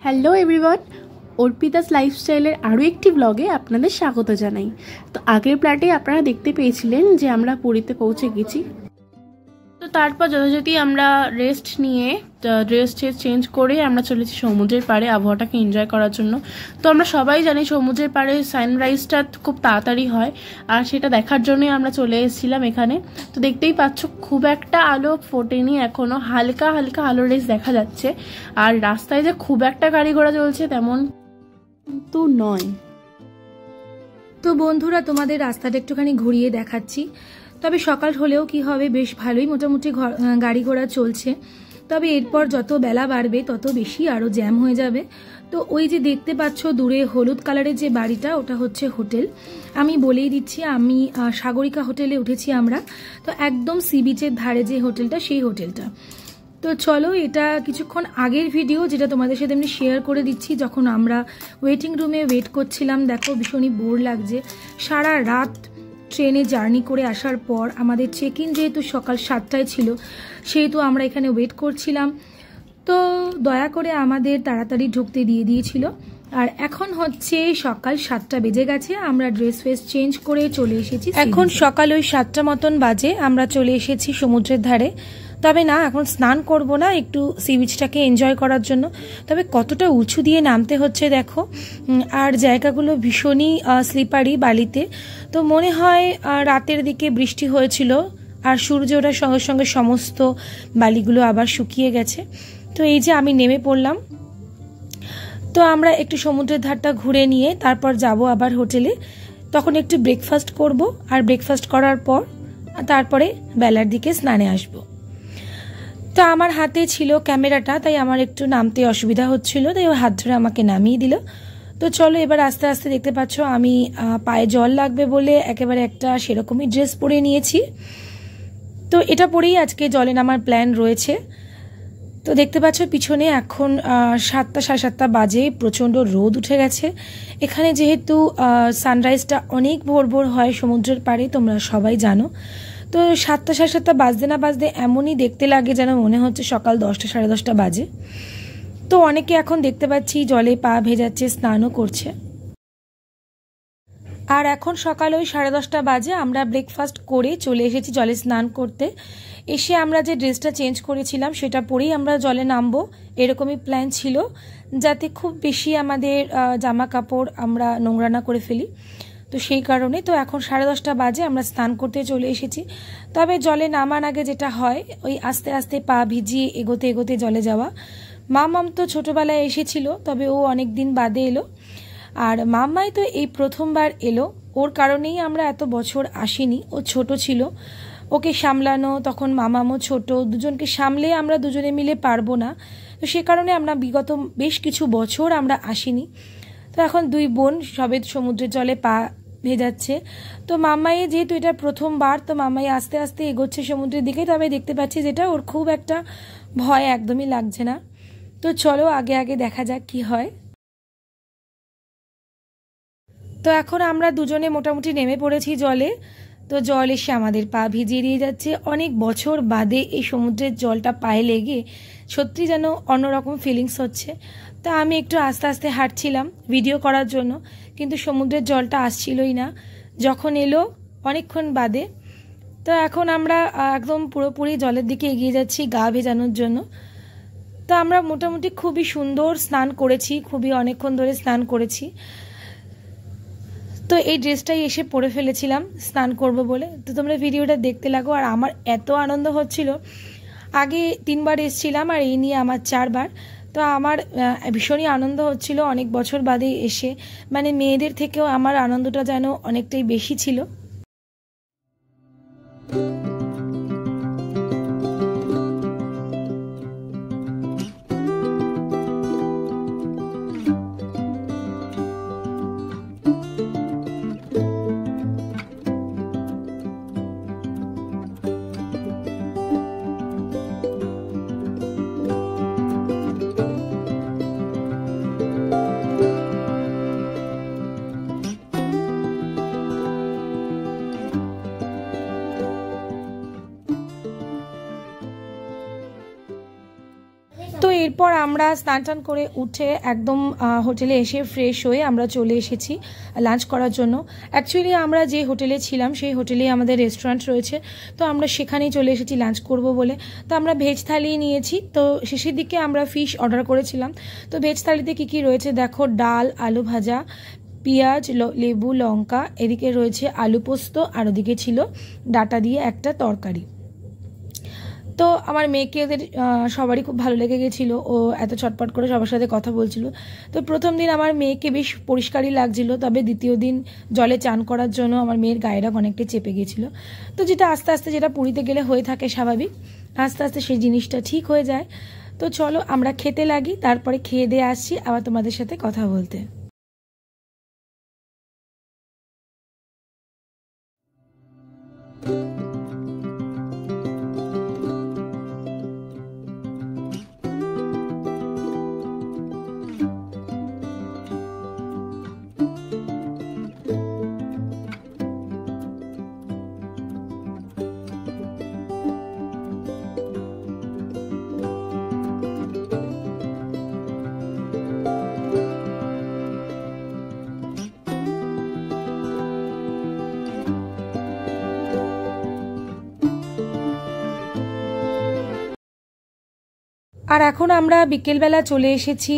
Hello everyone, Arpita's লাইফস্টাইলের আরও একটি ব্লগে আপনাদের স্বাগত জানাই। তো আগের প্ল্যাটে আপনারা দেখতে পেয়েছিলেন যে আমরা পুরীতে পৌঁছে গেছি। তো তারপর যথাযথ আমরা রেস্ট নিয়ে ড্রেস চেঞ্জ করে আমরা চলেছি সমুদ্রের পাড়ে আবহাওয়াটাকে এনজয় করার জন্য। তো আমরা সবাই জানি সমুদ্রের পাড়ে সানরাইজটা খুব তাড়াতাড়ি হয়, আর সেটা দেখার জন্যই আমরা চলে এসেছিলাম এখানে। তো দেখতেই পাচ্ছ খুব একটা আলো ফোটেনি, এখনও হালকা হালকা আলো রেস দেখা যাচ্ছে। আর রাস্তায় যে খুব একটা গাড়ি ঘোড়া চলছে তেমন কিন্তু নয়। তো বন্ধুরা, তোমাদের রাস্তাটা একটুখানি ঘুরিয়ে দেখাচ্ছি। তবে সকাল হলেও কি হবে, বেশ ভালোই মোটামুটি গাড়ি ঘোড়া চলছে। তবে এরপর যত বেলা বাড়বে তত বেশি আরও জ্যাম হয়ে যাবে। তো ওই যে দেখতে পাচ্ছ দূরে হলুদ কালারের যে বাড়িটা, ওটা হচ্ছে হোটেল। আমি বলেই দিচ্ছি, আমি সাগরিকা হোটেলে উঠেছি আমরা। তো একদম সি বিচের ধারে যে হোটেলটা, সেই হোটেলটা। তো চলো, এটা কিছুক্ষণ আগের ভিডিও, যেটা তোমাদের সাথে আমি শেয়ার করে দিচ্ছি। যখন আমরা ওয়েটিং রুমে ওয়েট করছিলাম, দেখো ভীষণই বোর লাগছে। সারা রাত ট্রেনে জার্নি করে আসার পর আমাদের চেক ইন যেহেতু সকাল 7টায় ছিল, সেহেতু আমরা এখানে ওয়েট করছিলাম। তো দয়া করে আমাদের তাড়াতাড়ি ঢুকতে দিয়ে দিয়েছিল। আর এখন হচ্ছে সকাল 7টা বেজে গেছে। আমরা ড্রেস ফেস চেঞ্জ করে চলে এসেছি। এখন সকাল ওই 7টা মতন বাজে, আমরা চলে এসেছি সমুদ্রের ধারে। তবে না, এখন স্নান করব না, একটু সি বিচটাকে এনজয় করার জন্য। তবে কতটা উঁচু দিয়ে নামতে হচ্ছে দেখো, আর জায়গাগুলো ভীষণই স্লিপারি বালিতে। তো মনে হয় রাতের দিকে বৃষ্টি হয়েছিল, আর সূর্য ওঠার সঙ্গে সঙ্গে সমস্ত বালিগুলো আবার শুকিয়ে গেছে। তো এই যে আমি নেমে পড়লাম। তো আমরা একটু সমুদ্রের ধারটা ঘুরে নিয়ে তারপর যাব আবার হোটেলে। তখন একটু ব্রেকফাস্ট করব, আর ব্রেকফাস্ট করার পর তারপরে বেলার দিকে স্নানে আসব। তো আমার হাতে ছিল ক্যামেরাটা, তাই আমার একটু নামতে অসুবিধা হচ্ছিল, তাই ও হাত ধরে আমাকে নামিয়ে দিল। তো চলো এবার আস্তে আস্তে, দেখতে পাচ্ছ আমি পায়ে জল লাগবে বলে একেবারে একটা সেরকমই ড্রেস পরে নিয়েছি। তো এটা পরেই আজকে জলে নামার প্ল্যান রয়েছে। তো দেখতে পাচ্ছ পিছনে এখন 7টা সাড়ে 7টা বাজে, প্রচণ্ড রোদ উঠে গেছে। এখানে যেহেতু সানরাইজটা অনেক ভোর ভোর হয় সমুদ্রের পাড়ে, তোমরা সবাই জানো। তো 7টা সাড়ে 7টা বাজতে না বাজতে এমনই দেখতে লাগে যেন মনে হচ্ছে সকাল 10টা সাড়ে 10টা বাজে। তো অনেকে এখন দেখতে পাচ্ছি জলে পা ভেজাচ্ছে, স্নানও করছে। আর এখন সকাল ওই 10:30 বাজে, আমরা ব্রেকফাস্ট করে চলে এসেছি জলে স্নান করতে। এসে আমরা যে ড্রেসটা চেঞ্জ করেছিলাম সেটা পরেই আমরা জলে নামবো, এরকমই প্ল্যান ছিল, যাতে খুব বেশি আমাদের জামা কাপড় আমরা নোংরা না করে ফেলি। তো সেই কারণে তো এখন 10:30 বাজে, আমরা স্নান করতে চলে এসেছি। তবে জলে নামার আগে যেটা হয়, ওই আস্তে আস্তে পা ভিজিয়ে এগোতে এগোতে জলে যাওয়া। মামাম তো ছোটোবেলায় এসেছিল, তবে ও অনেক দিন বাদে এলো। আর মাম্মাই তো এই প্রথমবার এলো, ওর কারণেই আমরা এত বছর আসিনি। ও ছোট ছিল, ওকে সামলানো, তখন মামামও ছোট, দুজনকে সামলে আমরা দুজনে মিলে পারবো না। তো সে কারণে আমরা বিগত বেশ কিছু বছর আমরা আসিনি। তো এখন দুই বোন সবে সমুদ্রের জলে পা ভেজাচ্ছে। তো মাম্মাই যেহেতু এটা প্রথমবার, তো মাম্মাই আস্তে আস্তে এগোচ্ছে সমুদ্রের দিকে। তবে দেখতে পাচ্ছি যেটা, ওর খুব একটা ভয় একদমই লাগছে না। তো চলো আগে আগে দেখা যাক কি হয়। তো এখন আমরা দুজনে মোটামুটি নেমে পড়েছি জলে। তো জল এসে আমাদের পা ভিজিয়ে দিয়ে যাচ্ছে। অনেক বছর বাদে এই সমুদ্রের জলটা পায়ে লেগে সত্যি যেন অন্যরকম ফিলিংস হচ্ছে। তা আমি একটু আস্তে আস্তে হাঁটছিলাম ভিডিও করার জন্য, কিন্তু সমুদ্রের জলটা আসছিলই না। যখন এলো অনেকক্ষণ বাদে, তো এখন আমরা একদম পুরোপুরি জলের দিকে এগিয়ে যাচ্ছি গা ভেজানোর জন্য। তো আমরা মোটামুটি খুবই সুন্দর স্নান করেছি, খুবই অনেকক্ষণ ধরে স্নান করেছি। তো এই ড্রেসটাই এসে পরে ফেলেছিলাম স্নান করব বলে। তো তোমরা ভিডিওটা দেখতে লাগো। আর আমার এত আনন্দ হচ্ছিল, আগে 3বার এসেছিলাম আর এই নিয়ে আমার 4বার। তো আমার ভীষণই আনন্দ হচ্ছিল অনেক বছর বাদে এসে, মানে মেয়েদের থেকেও আমার আনন্দটা যেন অনেকটাই বেশি ছিল। আমরা স্নান টান করে উঠে একদম হোটেলে এসে ফ্রেশ হয়ে আমরা চলে এসেছি লাঞ্চ করার জন্য। অ্যাকচুয়ালি আমরা যে হোটেলে ছিলাম সেই হোটেলে আমাদের রেস্টুরেন্ট রয়েছে, তো আমরা সেখানেই চলে এসেছি লাঞ্চ করব বলে। তো আমরা ভেজ থালি নিয়েছি, তো শেষের দিকে আমরা ফিশ অর্ডার করেছিলাম। তো ভেজ থালিতে কী কী রয়েছে দেখো, ডাল, আলু ভাজা, পেঁয়াজ, লেবু, লঙ্কা, এদিকে রয়েছে আলু পোস্ত, আর ওদিকে ছিল ডাটা দিয়ে একটা তরকারি। তো আমার মেয়েকে ওদের সবারই খুব ভালো লেগে গেছিলো, ও এত ছটপট করে সবার সাথে কথা বলছিল। তো প্রথম দিন আমার মেয়েকে বেশ পরিষ্কারই লাগছিল, তবে দ্বিতীয় দিন জলে চান করার জন্য আমার মেয়ের গায়েরা অনেকটাই চেপে গেছিলো। তো যেটা আস্তে আস্তে যেটা পুরীতে গেলে হয়ে থাকে স্বাভাবিক, আস্তে আস্তে সেই জিনিসটা ঠিক হয়ে যায়। তো চলো আমরা খেতে লাগি, তারপরে খেয়ে দিয়ে আসছি আবার তোমাদের সাথে কথা বলতে। আর এখন আমরা বিকেলবেলা চলে এসেছি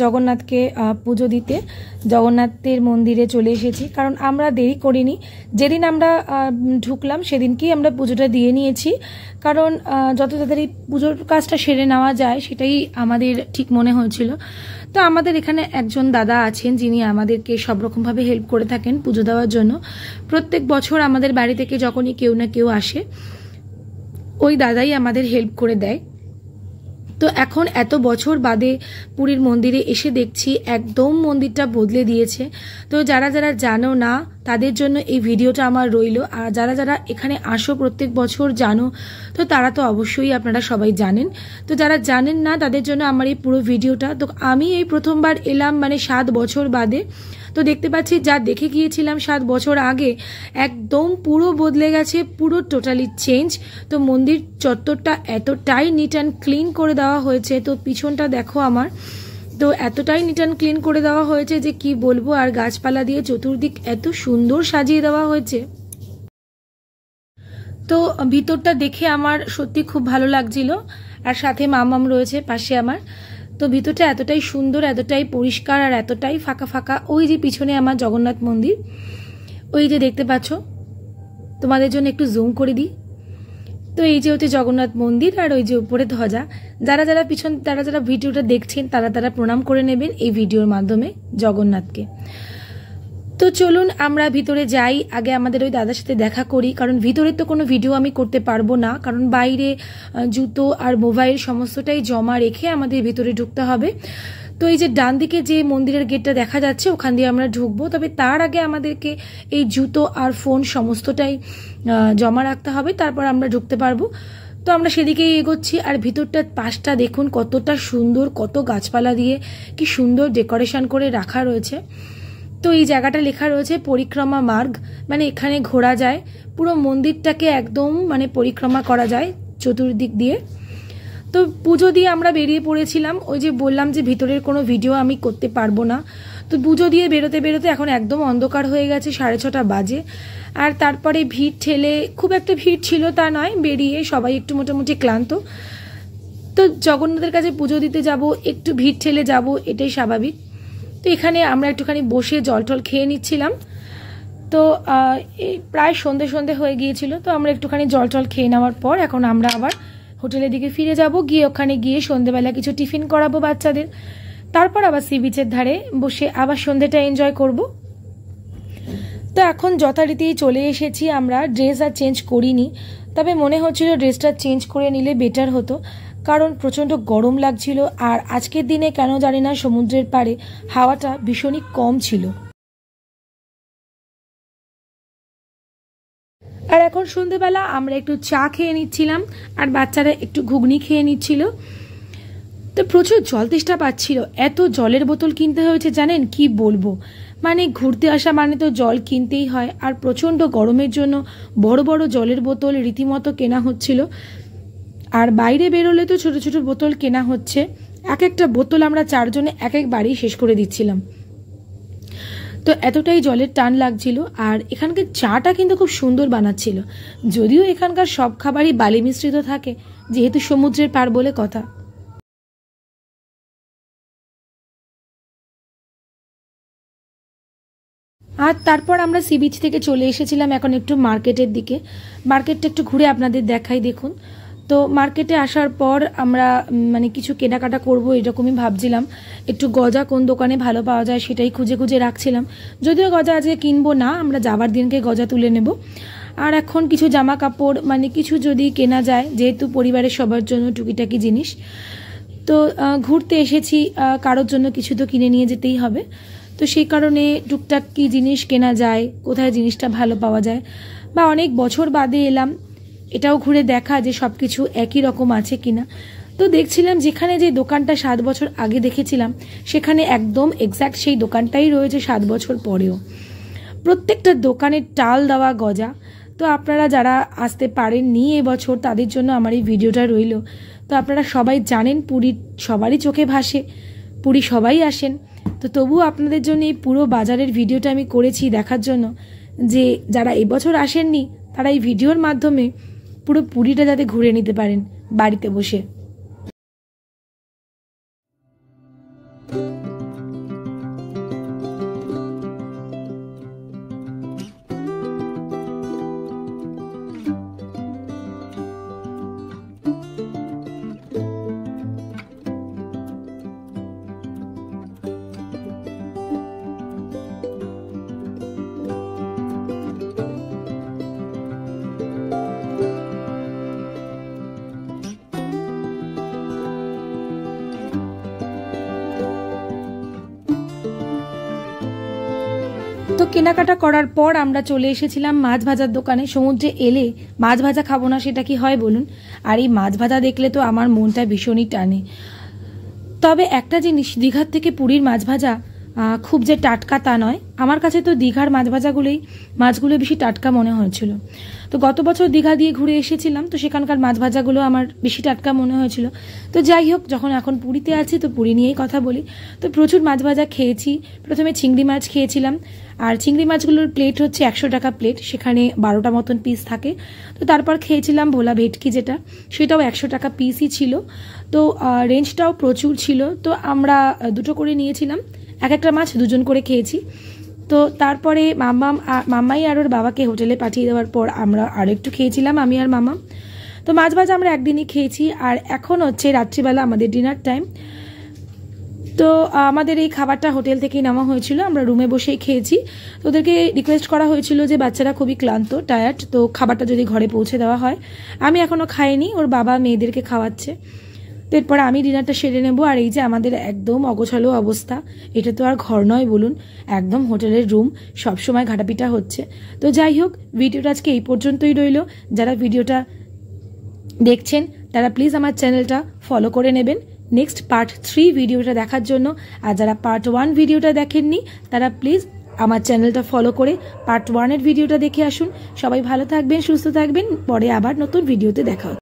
জগন্নাথকে পুজো দিতে, জগন্নাথের মন্দিরে চলে এসেছি। কারণ আমরা দেরি করিনি, যেদিন আমরা ঢুকলাম সেদিনকেই আমরা পুজোটা দিয়ে নিয়েছি। কারণ যত তাড়াতাড়ি পুজোর কাজটা সেরে নেওয়া যায় সেটাই আমাদের ঠিক মনে হয়েছিল। তো আমাদের এখানে একজন দাদা আছেন যিনি আমাদেরকে সব রকমভাবে হেল্প করে থাকেন পুজো দেওয়ার জন্য। প্রত্যেক বছর আমাদের বাড়ি থেকে যখনই কেউ না কেউ আসে, ওই দাদাই আমাদের হেল্প করে দেয়। তো এখন এত বছর বাদে পুরীর মন্দিরে এসে দেখছি একদম মন্দিরটা বদলে দিয়েছে। তো যারা যারা জানো না তাদের জন্য এই ভিডিওটা আমার রইল, আর যারা যারা এখানে আসো প্রত্যেক বছর জানো তো তারা তো অবশ্যই আপনারা সবাই জানেন। তো যারা জানেন না তাদের জন্য আমার এই পুরো ভিডিওটা। তো আমি এই প্রথমবার এলাম, মানে 7 বছর বাদে। তো দেখতে পাচ্ছি যা দেখে গিয়েছিলাম 7 বছর আগে একদম পুরো বদলে গেছে, পুরো টোটালি চেঞ্জ। তো মন্দির চত্বরটা এতটাই নিট অ্যান্ড ক্লিন করে দেওয়া হয়েছে, তো পিছনটা দেখো আমার, তো এতটাই নিট অ্যান্ড ক্লিন করে দেওয়া হয়েছে যে কি বলবো। আর গাছপালা দিয়ে চতুর্দিক এত সুন্দর সাজিয়ে দেওয়া হয়েছে। তো ভিতরটা দেখে আমার সত্যি খুব ভালো লাগছিল। আর সাথে মামাম রয়েছে পাশে আমার। তো ভিতরটা এতটাই সুন্দর, এতটাই পরিষ্কার, আর এতটাই ফাঁকা ফাঁকা। ওই যে পিছনে আমার জগন্নাথ মন্দির, ওই যে দেখতে পাচ্ছ, তোমাদের জন্য একটু জুম করে দিই। তো এই যে হচ্ছে জগন্নাথ মন্দির, আর ওই যে উপরে ধ্বজা। যারা যারা তারা যারা ভিডিওটা দেখছেন তারা প্রণাম করে নেবেন এই ভিডিওর মাধ্যমে জগন্নাথকে। তো চলুন আমরা ভিতরে যাই, আগে আমাদের ওই দাদার সাথে দেখা করি। কারণ ভিতরে তো কোনো ভিডিও আমি করতে পারবো না, কারণ বাইরে জুতো আর মোবাইল সমস্তটাই জমা রেখে আমাদের ভিতরে ঢুকতে হবে। তো এই যে ডান দিকে যে মন্দিরের গেটটা দেখা যাচ্ছে ওখান দিয়ে আমরা ঢুকবো, তবে তার আগে আমাদেরকে এই জুতো আর ফোন সমস্তটাই জমা রাখতে হবে, তারপর আমরা ঢুকতে পারবো। তো আমরা সেদিকেই এগোচ্ছি। আর ভিতরটার পাশটা দেখুন কতটা সুন্দর, কত গাছপালা দিয়ে কি সুন্দর ডেকোরেশন করে রাখা রয়েছে। তো এই জায়গাটা লেখা রয়েছে পরিক্রমা মার্গ, মানে এখানে ঘোরা যায়, পুরো মন্দিরটাকে একদম মানে পরিক্রমা করা যায় চতুর্দিক দিয়ে। তো পুজো দিয়ে আমরা বেরিয়ে পড়েছিলাম। ওই যে বললাম যে ভিতরের কোনো ভিডিও আমি করতে পারবো না। তো পুজো দিয়ে বেরোতে বেরোতে এখন একদম অন্ধকার হয়ে গেছে, 6:30 বাজে। আর তারপরে ভিড় ঠেলে, খুব একটা ভিড় ছিল তা নয়, বেরিয়ে সবাই একটু মোটামুটি ক্লান্ত। তো জগন্নাথের কাছে পুজো দিতে যাব, একটু ভিড় ঠেলে যাব, এটাই স্বাভাবিক। তো এখানে আমরা একটুখানি বসে জল টল খেয়ে নিচ্ছিলাম। তো প্রায় সন্ধে হয়ে গিয়েছিল। তো আমরা একটুখানি জল টল খেয়ে নেওয়ার পর এখন আমরা আবার হোটেলের দিকে ফিরে যাব, গিয়ে ওখানে গিয়ে সন্ধেবেলা কিছু টিফিন করাবো বাচ্চাদের, তারপর আবার সি বিচের ধারে বসে আবার সন্ধেটা এনজয় করব। তো এখন যথারীতি চলে এসেছি আমরা। ড্রেস আর চেঞ্জ করিনি, তবে মনে হচ্ছিল ড্রেসটা চেঞ্জ করে নিলে বেটার হতো, কারণ প্রচণ্ড গরম লাগছিল। আর আজকের দিনে কেন জানি না সমুদ্রের পাড়ে হাওয়াটা ভীষণই কম ছিল। আর এখন সন্ধেবেলা আমরা একটু চা খেয়ে নিচ্ছিলাম, আর বাচ্চারা একটু ঘুগনি খেয়ে নিচ্ছিল। তো প্রচুর জল তেষ্টা পাচ্ছিল, এত জলের বোতল কিনতে হয়েছে জানেন কি বলবো। মানে ঘুরতে আসা মানে তো জল কিনতেই হয়, আর প্রচণ্ড গরমের জন্য বড় বড় জলের বোতল রীতিমতো কেনা হচ্ছিল। আর বাইরে বেরোলে তো ছোট ছোট বোতল কেনা হচ্ছে। এক একটা বোতল আমরা 4 জনে এক একবারই শেষ করে দিচ্ছিলাম। তো এতটাই জলের টান লাগছিল। আর এখানকার চাটা কিন্তু খুব সুন্দর বানাচ্ছিল, যদিও এখানকার সব খাবারই বালি মিশ্রিত থাকে, যেহেতু সমুদ্রের পার বলে কথা। আর তারপর আমরা সি বিচ থেকে চলে এসেছিলাম এখন একটু মার্কেটের দিকে। মার্কেটটা একটু ঘুরে আপনাদের দেখাই, দেখুন। তো মার্কেটে আসার পর আমরা মানে কিছু কেনাকাটা করব এরকমই ভাবছিলাম। একটু গজা কোন দোকানে ভালো পাওয়া যায় সেটাই খুঁজে খুঁজে রাখছিলাম, যদিও গজা আজকে কিনবো না, আমরা যাবার দিনকে গজা তুলে নেব। আর এখন কিছু জামা কাপড় মানে কিছু যদি কেনা যায়, যেহেতু পরিবারের সবার জন্য টুকিটাকি জিনিস, তো ঘুরতে এসেছি, কারোর জন্য কিছু তো কিনে নিয়ে যেতেই হবে। তো সেই কারণে টুকটাক কি জিনিস কেনা যায়, কোথায় জিনিসটা ভালো পাওয়া যায়, বা অনেক বছর বাদে এলাম, এটাও ঘুরে দেখা যে সব কিছু একই রকম আছে কিনা। তো দেখছিলাম যেখানে যে দোকানটা 7 বছর আগে দেখেছিলাম, সেখানে একদম এক্স্যাক্ট সেই দোকানটাই রয়েছে 7 বছর পরেও। প্রত্যেকটা দোকানের টাল দেওয়া গজা। তো আপনারা যারা আসতে পারেননি এবছর, তাদের জন্য আমার এই ভিডিওটা রইল। তো আপনারা সবাই জানেন পুরী সবারই চোখে ভাসে, পুরী সবাই আসেন। তো তবুও আপনাদের জন্য এই পুরো বাজারের ভিডিওটা আমি করেছি দেখার জন্য, যে যারা এবছর আসেননি তারা এই ভিডিওর মাধ্যমে পুরো পুরীটা যাতে ঘুরে নিতে পারেন বাড়িতে বসে। তো কেনাকাটা করার পর আমরা চলে এসেছিলাম মাছ ভাজার দোকানে। সমুদ্রে এলে মাছ ভাজা খাবো না সেটা কি হয় বলুন? আর এই মাছ ভাজা দেখলে তো আমার মনটা ভীষণই টানে। তবে একটা জিনিস, দীঘার থেকে পুরীর মাছ ভাজা খুব যে টাটকা তা নয়। আমার কাছে তো দীঘার মাছ মাছগুলো বেশি টাটকা মনে হয়েছিল। তো গত বছর দীঘা দিয়ে ঘুরে এসেছিলাম, তো সেখানকার মাছ ভাজাগুলো আমার বেশি টাটকা মনে হয়েছিল। তো যাই হোক, যখন এখন পুরীতে আছি তো পুরী নিয়েই কথা বলি। তো প্রচুর মাছ ভাজা খেয়েছি। প্রথমে চিংড়ি মাছ খেয়েছিলাম, আর চিংড়ি মাছগুলোর প্লেট হচ্ছে 100 টাকা প্লেট, সেখানে 12টা মতন পিস থাকে। তো তারপর খেয়েছিলাম ভোলা ভেটকি, যেটা সেটাও 100 টাকা পিসই ছিল। তো রেঞ্জটাও প্রচুর ছিল। তো আমরা 2টো করে নিয়েছিলাম, এক একটা মাছ 2 জন করে খেয়েছি। তো তারপরে মাম্মাই আর ওর বাবাকে হোটেলে পাঠিয়ে দেওয়ার পর আমরা আরেকটু খেয়েছিলাম, আমি আর মামা। তো মাছ ভাজা আমরা একদিনই খেয়েছি। আর এখন হচ্ছে রাত্রিবেলা আমাদের ডিনার টাইম। তো আমাদের এই খাবারটা হোটেল থেকেই নেওয়া হয়েছিল, আমরা রুমে বসেই খেয়েছি। তো ওদেরকে রিকোয়েস্ট করা হয়েছিল যে বাচ্চারা খুবই ক্লান্ত, টায়ার্ড, তো খাবারটা যদি ঘরে পৌঁছে দেওয়া হয়। আমি এখনও খাইনি, ওর বাবা মেয়েদেরকে খাওয়াচ্ছে। তো এরপর আমি ডিনারটা সেরে নেবো। আর এই যে আমাদের একদম অগোছালো অবস্থা, এটা তো আর ঘর নয় বলুন, একদম হোটেলের রুম, সবসময় ঘাটাপিটা হচ্ছে। তো যাই হোক, ভিডিওটা আজকে এই পর্যন্তই রইল। যারা ভিডিওটা দেখছেন তারা প্লিজ আমার চ্যানেলটা ফলো করে নেবেন নেক্সট পার্ট 3 ভিডিওটা দেখার জন্য। আর যারা পার্ট 1 ভিডিওটা দেখেননি তারা প্লিজ আমার চ্যানেলটা ফলো করে পার্ট 1 এর ভিডিওটা দেখে আসুন। সবাই ভালো থাকবেন, সুস্থ থাকবেন, পরে আবার নতুন ভিডিওতে দেখা হবে।